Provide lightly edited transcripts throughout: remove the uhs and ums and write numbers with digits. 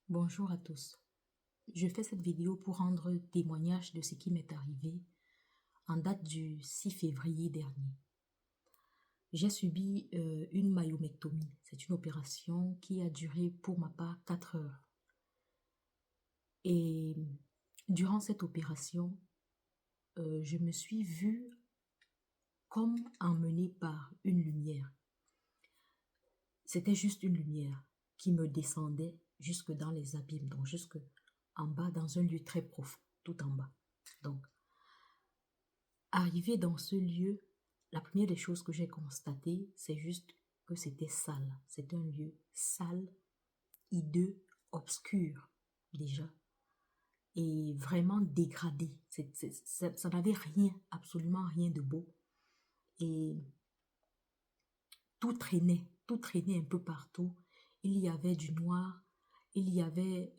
Bonjour à tous. Je fais cette vidéo pour rendre témoignage de ce qui m'est arrivé en date du 6 février dernier. J'ai subi une myomectomie. C'est une opération qui a duré pour ma part 4 heures. Et durant cette opération, je me suis vue comme emmenée par une lumière. C'était juste une lumière qui me descendait jusque dans les abîmes, donc jusque en bas, dans un lieu très profond, tout en bas. Donc, arrivé dans ce lieu, la première des choses que j'ai constatées, c'est juste que c'était sale. C'est un lieu sale, hideux, obscur déjà, et vraiment dégradé. Ça n'avait rien, absolument rien de beau. Et tout traînait un peu partout. Il y avait du noir, il y avait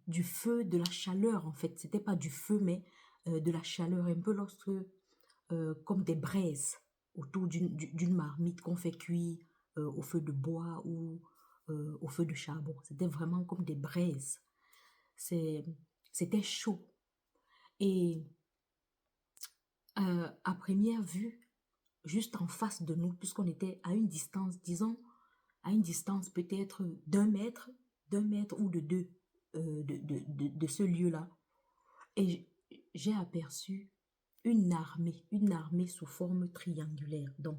du feu, de la chaleur en fait. C'était pas du feu, mais de la chaleur, un peu lorsque comme des braises autour d'une marmite qu'on fait cuire au feu de bois ou au feu de charbon. C'était vraiment comme des braises. C'était chaud. Et à première vue, juste en face de nous, puisqu'on était à une distance, disons, à une distance peut-être d'un mètre ou de deux de ce lieu-là. Et j'ai aperçu une armée sous forme triangulaire. Donc,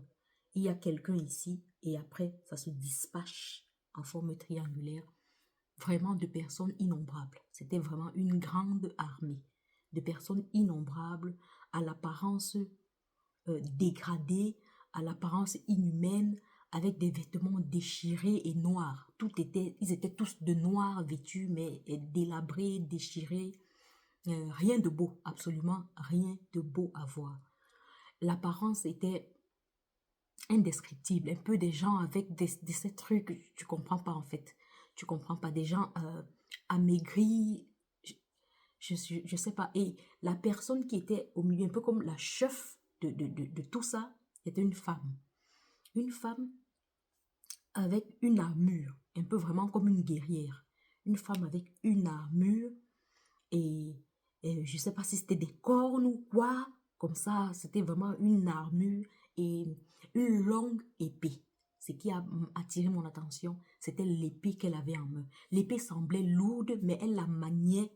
il y a quelqu'un ici et après, ça se dispatche en forme triangulaire. Vraiment de personnes innombrables. C'était vraiment une grande armée de personnes innombrables à l'apparence dégradée, à l'apparence inhumaine, avec des vêtements déchirés et noirs. Ils étaient tous de noir vêtus, mais délabrés, déchirés. Rien de beau, absolument rien de beau à voir. L'apparence était indescriptible, un peu des gens avec ces trucs, tu comprends pas en fait. Tu comprends pas, des gens amaigris, je sais pas. Et la personne qui était au milieu, un peu comme la chef de tout ça, était une femme. Une femme avec une armure, un peu vraiment comme une guerrière. Une femme avec une armure et je sais pas si c'était des cornes ou quoi, comme ça, c'était vraiment une armure et une longue épée. Ce qui a attiré mon attention, c'était l'épée qu'elle avait en main. L'épée semblait lourde, mais elle la maniait,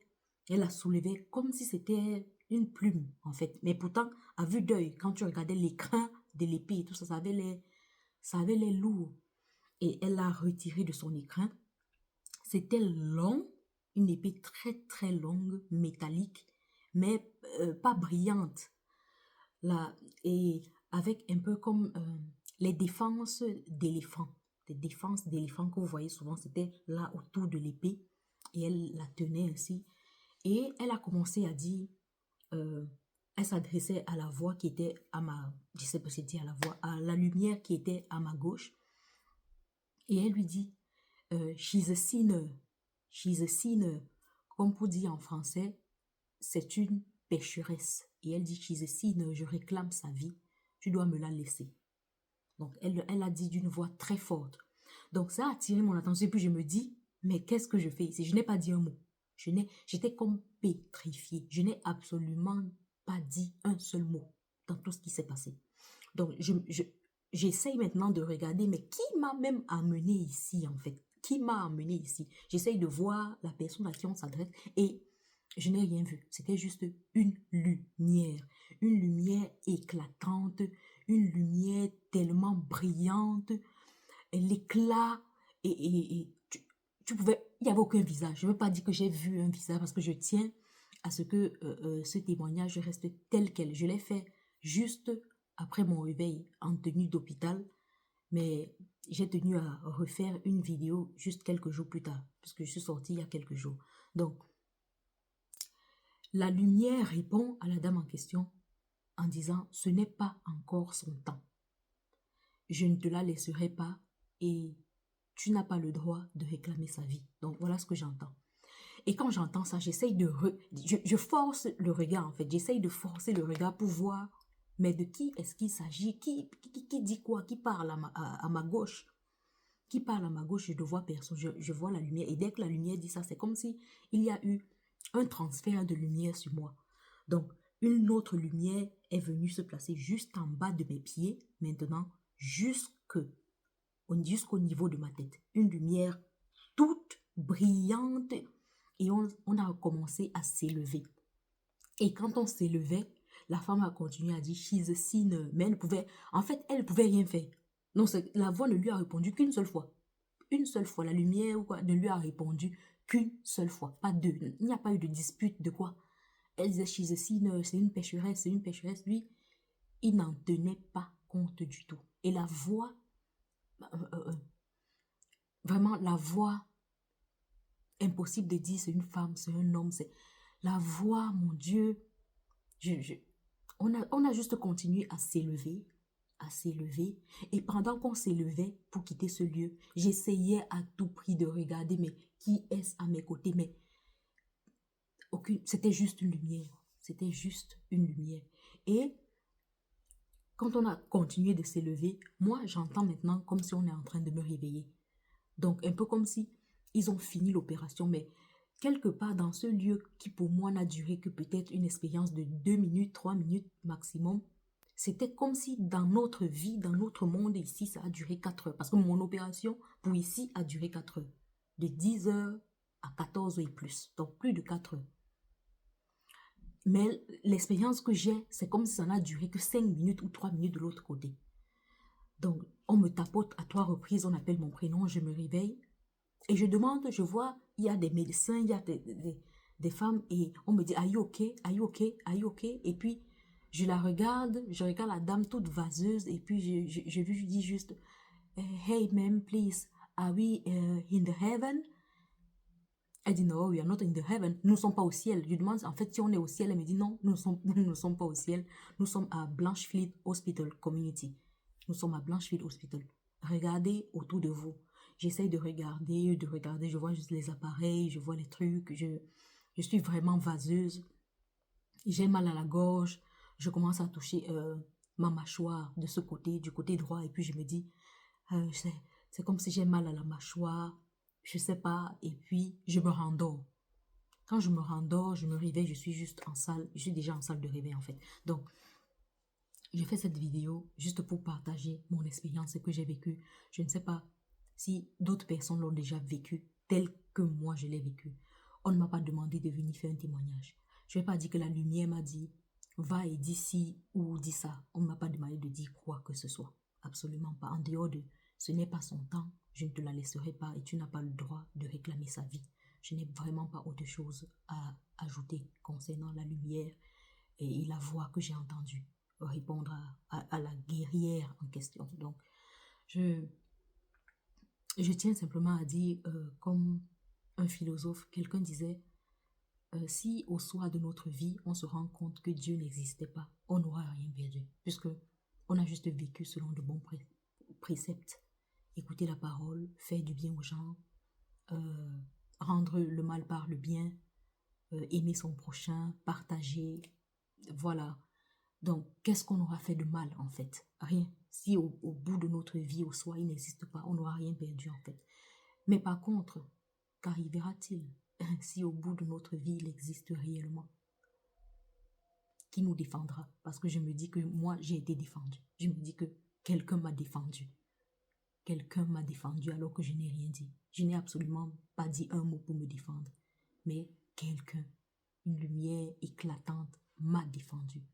elle la soulevait comme si c'était une plume, en fait. Mais pourtant, à vue d'œil, quand tu regardais l'écrin de l'épée et tout ça, ça avait l'air lourd. Et elle l'a retiré de son écrin. C'était long, une épée très très longue, métallique, mais pas brillante. Là, et avec un peu comme les défenses d'éléphants. Les défenses d'éléphants que vous voyez souvent, c'était là autour de l'épée. Et elle la tenait ainsi. Et elle a commencé à dire, euh, elle s'adressait à la voix qui était à ma, je sais pas si c'était à la voix, à la lumière qui était à ma gauche. Et elle lui dit, she's a sinner. She's a sinner. Comme pour dire en français, c'est une pécheresse. Et elle dit, she's a sinner, je réclame sa vie. Tu dois me la laisser. Donc, elle a dit d'une voix très forte. Donc, ça a attiré mon attention. Et puis, je me dis, mais qu'est-ce que je fais ici? Je n'ai pas dit un mot. J'étais comme pétrifiée. Je n'ai absolument pas dit un seul mot dans tout ce qui s'est passé. Donc, j'essaye maintenant de regarder, mais qui m'a même amené ici, en fait? Qui m'a amené ici? J'essaye de voir la personne à qui on s'adresse et je n'ai rien vu. C'était juste une lumière éclatante, une lumière tellement brillante, et l'éclat, et tu pouvais, il n'y avait aucun visage. Je ne veux pas dire que j'ai vu un visage parce que je tiens à ce que ce témoignage reste tel quel. Je l'ai fait juste après mon réveil en tenue d'hôpital, mais j'ai tenu à refaire une vidéo juste quelques jours plus tard, puisque je suis sortie il y a quelques jours. Donc, la lumière répond à la dame en question en disant, ce n'est pas encore son temps. Je ne te la laisserai pas et tu n'as pas le droit de réclamer sa vie. Donc voilà ce que j'entends. Et quand j'entends ça, j'essaye de... je force le regard en fait. J'essaye de forcer le regard pour voir, mais de qui est-ce qu'il s'agit, qui dit quoi, qui parle à ma gauche. qui parle à ma gauche, je ne vois personne, je vois la lumière. Et dès que la lumière dit ça, c'est comme si il y a eu un transfert de lumière sur moi. Donc, une autre lumière est venue se placer juste en bas de mes pieds, maintenant, jusqu'au niveau de ma tête. Une lumière toute brillante et on a commencé à s'élever. Et quand on s'élevait, la femme a continué à dire she's a sinner, mais elle ne pouvait rien faire. Non, la voix ne lui a répondu qu'une seule fois. Une seule fois, la lumière ou quoi, ne lui a répondu qu'une seule fois, pas deux. Il n'y a pas eu de dispute de quoi. Elle disait she's a sinner, c'est une pécheresse, c'est une pécheresse. Lui, il n'en tenait pas compte du tout. Et la voix, vraiment la voix, impossible de dire c'est une femme, c'est un homme, c'est la voix, mon Dieu. On a juste continué à s'élever, à s'élever. Et pendant qu'on s'élevait pour quitter ce lieu, j'essayais à tout prix de regarder, mais qui est-ce à mes côtés? Mais c'était juste une lumière. C'était juste une lumière. Et quand on a continué de s'élever, moi, j'entends maintenant comme si on est en train de me réveiller. Donc, un peu comme si ils ont fini l'opération, mais quelque part dans ce lieu qui pour moi n'a duré que peut-être une expérience de 2 minutes, 3 minutes maximum, c'était comme si dans notre vie, dans notre monde ici, ça a duré 4 heures. Parce que mon opération pour ici a duré 4 heures. De 10 heures à 14 heures et plus. Donc plus de 4 heures. Mais l'expérience que j'ai, c'est comme si ça n'a duré que 5 minutes ou 3 minutes de l'autre côté. Donc on me tapote à 3 reprises, on appelle mon prénom, je me réveille. Et je demande, je vois, il y a des médecins, il y a des femmes et on me dit, are you okay? Are you okay? Are you okay? Et puis, je regarde la dame toute vaseuse et puis je lui dis juste, hey ma'am, please, are we in the heaven? Elle dit, no, we are not in the heaven. Nous ne sommes pas au ciel. Je demande, en fait, si on est au ciel. Elle me dit, non, nous ne sommes pas au ciel. Nous sommes à Blanchfield Hospital Community. Nous sommes à Blanchfield Hospital. Regardez autour de vous. J'essaye de regarder, je vois juste les appareils, je vois les trucs, je suis vraiment vaseuse. J'ai mal à la gorge, je commence à toucher ma mâchoire de ce côté, du côté droit, et puis je me dis, c'est comme si j'ai mal à la mâchoire, je sais pas, et puis je me rendors. Quand je me rendors, je me réveille, je suis juste en salle, je suis déjà en salle de réveil en fait. Donc, j'ai fait cette vidéo juste pour partager mon expérience, ce que j'ai vécu. Je ne sais pas si d'autres personnes l'ont déjà vécu tel que moi je l'ai vécu. On ne m'a pas demandé de venir faire un témoignage. Je ne vais pas dire que la lumière m'a dit va et dis ci ou dis ça. On ne m'a pas demandé de dire quoi que ce soit. Absolument pas. En dehors de ce n'est pas son temps, je ne te la laisserai pas et tu n'as pas le droit de réclamer sa vie. Je n'ai vraiment pas autre chose à ajouter concernant la lumière et la voix que j'ai entendue répondre à la guerrière en question. Donc, je tiens simplement à dire, comme un philosophe, quelqu'un disait, si au soir de notre vie, on se rend compte que Dieu n'existait pas, on n'aura rien perdu, puisque on a juste vécu selon de bons préceptes. Écouter la parole, faire du bien aux gens, rendre le mal par le bien, aimer son prochain, partager, voilà. Donc, qu'est-ce qu'on aura fait de mal, en fait? Rien. Si au bout de notre vie, au soir, il n'existe pas, on n'aura rien perdu, en fait. Mais par contre, qu'arrivera-t-il si au bout de notre vie, il existe réellement? Qui nous défendra? Parce que je me dis que moi, j'ai été défendue. Je me dis que quelqu'un m'a défendu. Quelqu'un m'a défendu alors que je n'ai rien dit. Je n'ai absolument pas dit un mot pour me défendre. Mais quelqu'un, une lumière éclatante, m'a défendu.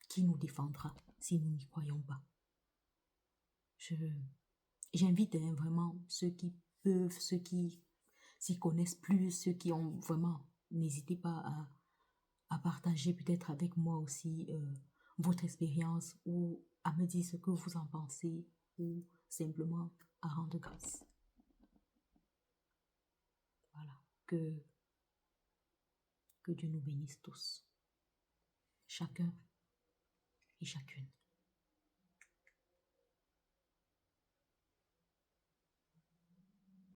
Qui nous défendra si nous n'y croyons pas? J'invite vraiment ceux qui peuvent, ceux qui s'y connaissent plus, ceux qui ont vraiment, n'hésitez pas à partager peut-être avec moi aussi votre expérience ou à me dire ce que vous en pensez ou simplement à rendre grâce. Voilà, que Dieu nous bénisse tous, chacun et chacune.